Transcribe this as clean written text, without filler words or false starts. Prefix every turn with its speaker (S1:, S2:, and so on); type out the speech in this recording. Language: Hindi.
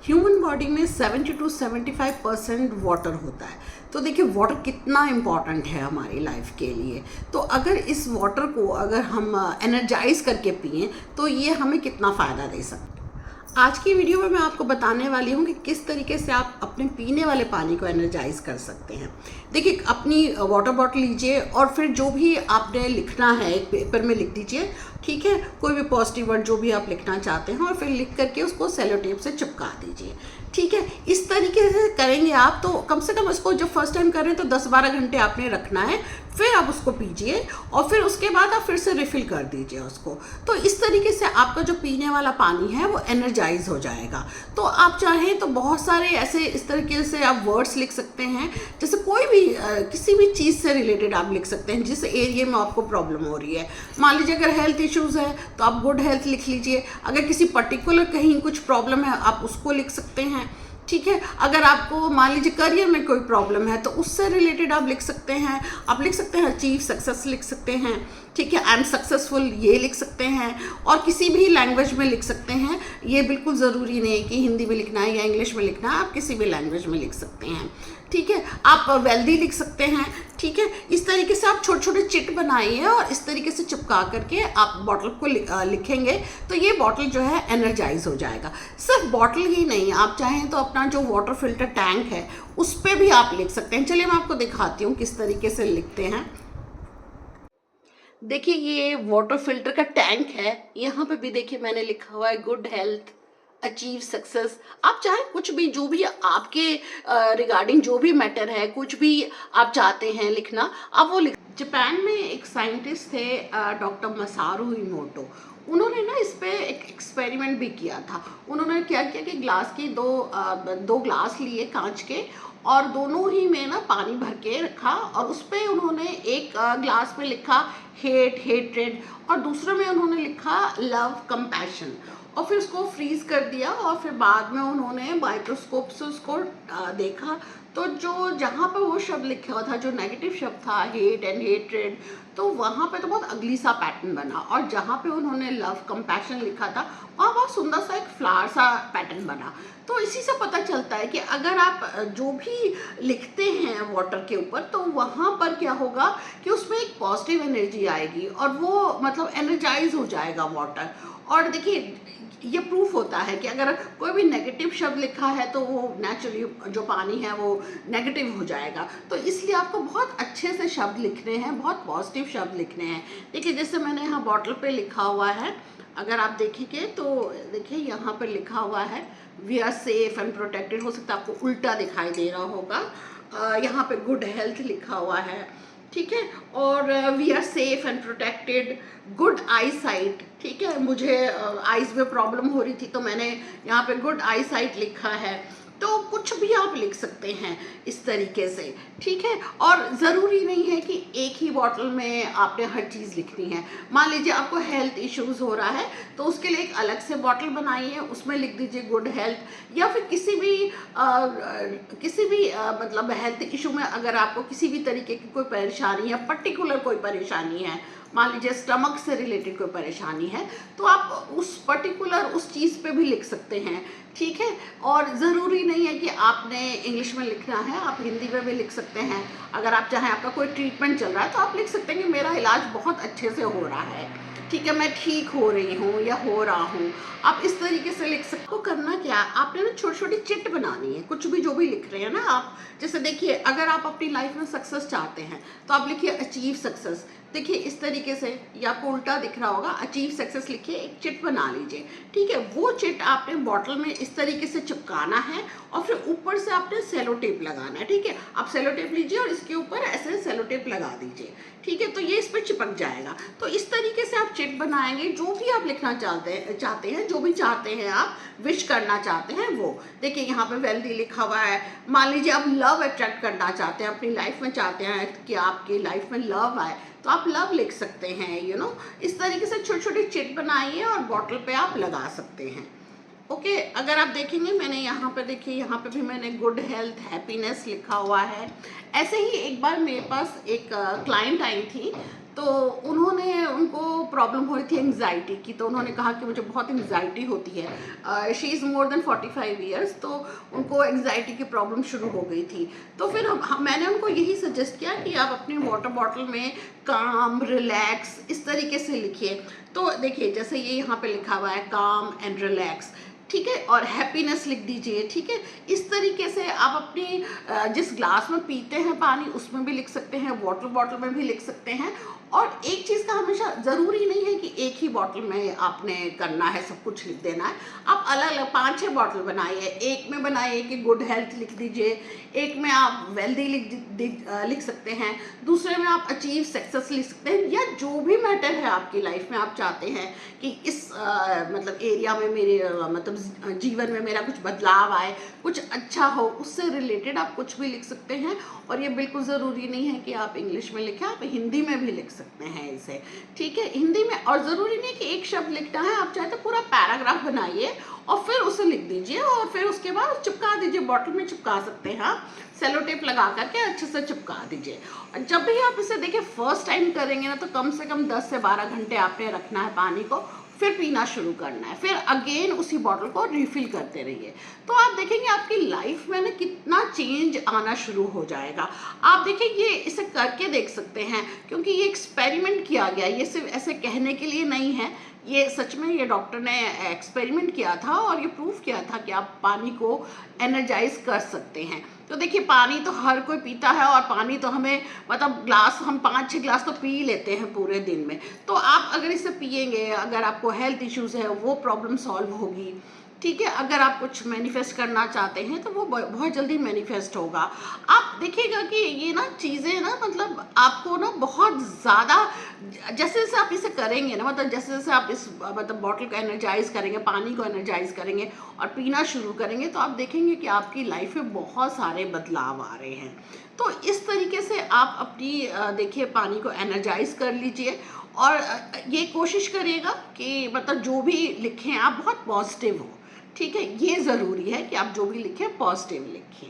S1: ह्यूमन बॉडी में 70 to 75% वाटर होता है। तो देखिए वाटर कितना इम्पॉर्टेंट है हमारी लाइफ के लिए। तो अगर इस वाटर को अगर हम एनर्जाइज करके पिएं तो ये हमें कितना फ़ायदा दे सकता है। आज की वीडियो में मैं आपको बताने वाली हूँ कि किस तरीके से आप अपने पीने वाले पानी को एनर्जाइज कर सकते हैं। देखिए अपनी वाटर बॉटल लीजिए और फिर जो भी आपने लिखना है एक पेपर में लिख दीजिए, ठीक है, कोई भी पॉजिटिव वर्ड जो भी आप लिखना चाहते हैं और फिर लिख करके उसको सेलो टेप से चिपका दीजिए। ठीक है, इस तरीके से करेंगे आप तो कम से कम इसको जब फर्स्ट टाइम करें तो 10-12 घंटे आपने रखना है, फिर आप उसको पीजिए और फिर उसके बाद आप फिर से रिफ़िल कर दीजिए उसको। तो इस तरीके से आपका जो पीने वाला पानी है वो एनर्जाइज हो जाएगा। तो आप चाहें तो बहुत सारे ऐसे इस तरीके से आप वर्ड्स लिख सकते हैं, जैसे कोई भी किसी भी चीज़ से रिलेटेड आप लिख सकते हैं जिस एरिया में आपको प्रॉब्लम हो रही है। मान लीजिए अगर हेल्थ इश्यूज़ है तो आप गुड हेल्थ लिख लीजिए। अगर किसी पर्टिकुलर कहीं कुछ प्रॉब्लम है आप उसको लिख सकते हैं। ठीक है, अगर आपको मान लीजिए करियर में कोई प्रॉब्लम है तो उससे रिलेटेड आप लिख सकते हैं। आप लिख सकते हैं अचीव सक्सेस लिख सकते हैं। ठीक है, आई एम सक्सेसफुल ये लिख सकते हैं और किसी भी लैंग्वेज में लिख सकते हैं। ये बिल्कुल ज़रूरी नहीं है कि हिंदी में लिखना है या इंग्लिश में लिखना है, आप किसी भी लैंग्वेज में लिख सकते हैं। ठीक है, आप वेल्दी लिख सकते हैं। ठीक है, इस तरीके से आप छोटे छोटे चिट बनाइए और इस तरीके से चिपका करके आप बॉटल को लिखेंगे तो ये बॉटल जो है एनर्जाइज हो जाएगा। सिर्फ बॉटल ही नहीं, आप चाहें तो अपना जो वाटर फिल्टर टैंक है उस पर भी आप लिख सकते हैं। चलिए मैं आपको दिखाती हूँ किस तरीके से लिखते हैं। देखिए ये वाटर फिल्टर का टैंक है, यहाँ पे भी देखिए मैंने लिखा हुआ है गुड हेल्थ, अचीव सक्सेस। आप चाहे कुछ भी जो भी आपके रिगार्डिंग जो भी मैटर है, कुछ भी आप चाहते हैं लिखना, आप वो लिख। जापान में एक साइंटिस्ट थे डॉक्टर मसारू इमोटो। उन्होंने ना इस पे एक एक्सपेरिमेंट भी किया था। उन्होंने क्या किया कि ग्लास की दो ग्लास लिए कांच के और दोनों ही में ना पानी भर के रखा और उस पर उन्होंने एक ग्लास में लिखा हेट्रेड और दूसरे में उन्होंने लिखा लव कंपैशन और फिर उसको फ्रीज कर दिया और फिर बाद में उन्होंने माइक्रोस्कोप से उसको देखा तो जो जहाँ पर वो शब्द लिखा हुआ था, जो नेगेटिव शब्द था हेट एंड हेट्रेड, तो वहाँ पे तो बहुत अगली सा पैटर्न बना और जहाँ पे उन्होंने लव कंपैशन लिखा था वहाँ बहुत सुंदर सा एक फ्लावर सा पैटर्न बना। तो इसी से पता चलता है कि अगर आप जो भी लिखते हैं वाटर के ऊपर तो वहाँ पर क्या होगा कि उसमें एक पॉजिटिव एनर्जी आएगी और वो मतलब एनर्जाइज हो जाएगा वाटर। और देखिए ये प्रूफ होता है कि अगर कोई भी नेगेटिव शब्द लिखा है तो वो नेचुरली जो पानी है वो नेगेटिव हो जाएगा। तो इसलिए आपको बहुत अच्छे से शब्द लिखने हैं, बहुत पॉजिटिव शब्द लिखने हैं। देखिए जैसे मैंने यहाँ बॉटल पे लिखा हुआ है, अगर आप देखेंगे तो देखिए यहाँ पर लिखा हुआ है we are safe and protected. हो सकता है आपको उल्टा दिखाई दे रहा होगा। यहाँ पे गुड हेल्थ लिखा हुआ है, ठीक है, और we are safe and protected, good eyesight. ठीक है, मुझे आईज में प्रॉब्लम हो रही थी तो मैंने यहाँ पे गुड आई साइट लिखा है। तो कुछ भी आप लिख सकते हैं इस तरीके से। ठीक है, और ज़रूरी नहीं है कि एक ही बॉटल में आपने हर चीज़ लिखनी है। मान लीजिए आपको हेल्थ इश्यूज़ हो रहा है तो उसके लिए एक अलग से बॉटल बनाइए, उसमें लिख दीजिए गुड हेल्थ। या फिर किसी भी मतलब हेल्थ इशू में अगर आपको किसी भी तरीके की कोई परेशानी है, पर्टिकुलर कोई परेशानी है, मान लीजिए स्टमक से रिलेटेड कोई परेशानी है, तो आप उस पर्टिकुलर उस चीज़ पे भी लिख सकते हैं। ठीक है, और ज़रूरी नहीं है कि आपने इंग्लिश में लिखना है, आप हिंदी में भी लिख सकते हैं। अगर आप चाहें आपका कोई ट्रीटमेंट चल रहा है तो आप लिख सकते हैं कि मेरा इलाज बहुत अच्छे से हो रहा है, ठीक है, मैं ठीक हो रही हूँ या हो रहा हूँ। आप इस तरीके से लिख सकते हो। करना क्या, आपने ना छोटी छोटी चिट बनानी है, कुछ भी जो भी लिख रहे हैं ना आप। जैसे देखिए अगर आप अपनी लाइफ में सक्सेस चाहते हैं तो आप लिखिए अचीव सक्सेस। देखिए इस तरीके से, या आपको उल्टा दिख रहा होगा, अचीव सक्सेस लिखिए, एक चिट बना लीजिए। ठीक है, वो चिट आपने बॉटल में इस तरीके से चिपकाना है और फिर ऊपर से आपने सेलो टेप लगाना है। ठीक है, आप सेलो टेप लीजिए और इसके ऊपर ऐसे सेलो टेप लगा दीजिए। ठीक है, तो ये इस पर चिपक जाएगा। तो इस तरीके से आप चिट बनाएंगे, जो भी आप लिखना चाहते हैं, जो भी चाहते हैं आप विश करना चाहते हैं वो। देखिए यहाँ पे वेल्दी लिखा हुआ है। मान लीजिए आप लव अट्रैक्ट करना चाहते हैं, अपनी लाइफ में चाहते हैं कि आपकी लाइफ में लव आए, तो आप लव लिख सकते हैं। इस तरीके से छोटी छोटी चिट बनाइए और बॉटल पे आप लगा सकते हैं। ओके, अगर आप देखेंगे मैंने यहाँ पे देखिए, यहाँ पे भी मैंने गुड हेल्थ हैप्पीनेस लिखा हुआ है। ऐसे ही एक बार मेरे पास एक क्लाइंट आई थी तो उन्होंने उनको प्रॉब्लम हो रही थी एंग्जाइटी की, तो उन्होंने कहा कि मुझे बहुत एंग्जाइटी होती है। She is more than 45 years, तो उनको एंग्जाइटी की प्रॉब्लम शुरू हो गई थी। तो फिर मैंने उनको यही सजेस्ट किया कि आप अपनी वाटर बॉटल में काम, रिलैक्स इस तरीके से लिखिए। तो देखिए जैसे ये यहाँ पे लिखा हुआ है काम एंड रिलैक्स, ठीक है, और हैप्पीनेस लिख दीजिए, ठीक है। इस तरीके से आप अपनी जिस ग्लास में पीते हैं पानी उसमें भी लिख सकते हैं, वाटर बॉटल में भी लिख सकते हैं। और एक चीज़ का हमेशा ज़रूरी नहीं है कि एक ही बॉटल में आपने करना है, सब कुछ लिख देना है। आप अलग अलग 5-6 बॉटल बनाइए। एक में बनाइए कि गुड हेल्थ लिख दीजिए, एक में आप वेल्दी लिख सकते हैं, दूसरे में आप अचीव सक्सेस लिख सकते हैं, या जो भी मैटर है आपकी लाइफ में आप चाहते हैं कि इस मतलब एरिया में मेरे मतलब जीवन में मेरा कुछ बदलाव आए, कुछ अच्छा हो, उससे रिलेटेड आप कुछ भी लिख सकते हैं। और ये बिल्कुल ज़रूरी नहीं है कि आप इंग्लिश में लिखें, आप हिंदी में भी लिख सकते हैं इसे, ठीक है, हिंदी में। और ज़रूरी नहीं कि एक शब्द लिखना है, आप चाहे तो पूरा पैराग्राफ बनाइए और फिर उसे लिख दीजिए और फिर उसके बाद चिपका दीजिए, बॉटल में चिपका सकते हैं आप, सेलो टेप लगा करके अच्छे से चिपका दीजिए। और जब भी आप इसे देखिए फर्स्ट टाइम करेंगे ना, तो कम से कम 10 से 12 घंटे आपने रखना है पानी को, फिर पीना शुरू करना है, फिर अगेन उसी बॉटल को रिफिल करते रहिए। तो आप देखेंगे आपकी लाइफ में ना कितना चेंज आना शुरू हो जाएगा। आप देखिए ये इसे करके देख सकते हैं, क्योंकि ये एक्सपेरिमेंट किया गया, ये सिर्फ ऐसे कहने के लिए नहीं है, ये सच में ये डॉक्टर ने एक्सपेरिमेंट किया था और ये प्रूव किया था कि आप पानी को एनर्जाइज कर सकते हैं। तो देखिए पानी तो हर कोई पीता है, और पानी तो हमें मतलब ग्लास हम 5-6 ग्लास तो पी लेते हैं पूरे दिन में। तो आप अगर इसे पिएंगे, अगर आपको हेल्थ इश्यूज है वो प्रॉब्लम सॉल्व होगी, ठीक है। अगर आप कुछ मैनिफेस्ट करना चाहते हैं तो वो बहुत जल्दी मैनिफेस्ट होगा। आप देखिएगा कि ये ना चीज़ें ना मतलब आपको ना बहुत ज़्यादा, जैसे जैसे आप इसे करेंगे ना, मतलब जैसे जैसे आप इस मतलब बॉटल को एनर्जाइज करेंगे, पानी को एनर्जाइज करेंगे और पीना शुरू करेंगे, तो आप देखेंगे कि आपकी लाइफ में बहुत सारे बदलाव आ रहे हैं। तो इस तरीके से आप अपनी देखिए पानी को एनर्जाइज कर लीजिए। और ये कोशिश करिएगा कि मतलब जो भी लिखें आप बहुत पॉजिटिव हो, ठीक है। ये ज़रूरी है कि आप जो भी लिखें पॉजिटिव लिखें।